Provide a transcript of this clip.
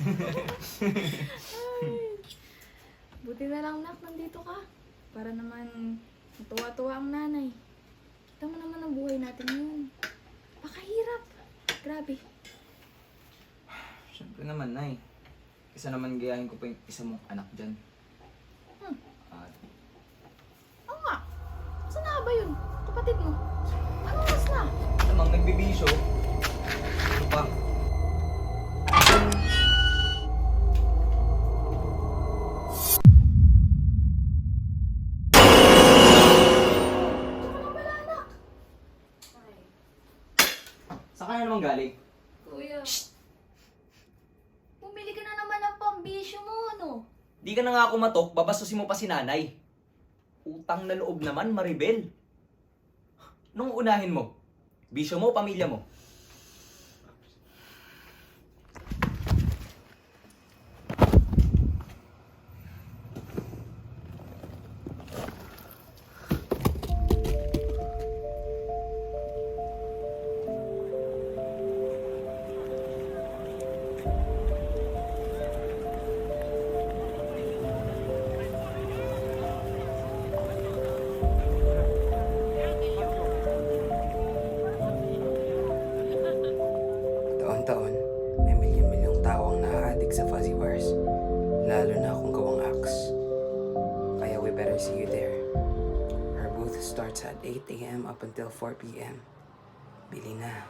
Ay, buti na lang, nak, nandito ka. Para naman matuwa-tuwa ang nanay. Kita mo naman ang buhay natin ngayon. Pakahirap. Grabe. Siyempre naman, Nay. Isa naman gayahin ko pa yung isa mong anak dyan. At Oo nga. Saan na ba yun? Kapatid mo? Anong oras na? namang nagbibisyo. Ano pa? Tsaka lang pala, anak. Ay, Saan kaya naman galing? kuya. Bumili ka na naman ng pambisyo mo, ano? Di ka na nga kumatok, babastusin mo pa si nanay. Utang na loob naman, Maribel. Nung unahin mo, bisyo mo o pamilya mo? Taon-taon, may milyon-milyong tao ang nahahadik sa Fuzzy Wars. Lalo na kung gawang axe. Kaya we better see you there. Our booth starts at 8 a.m. up until 4 p.m. Bili na.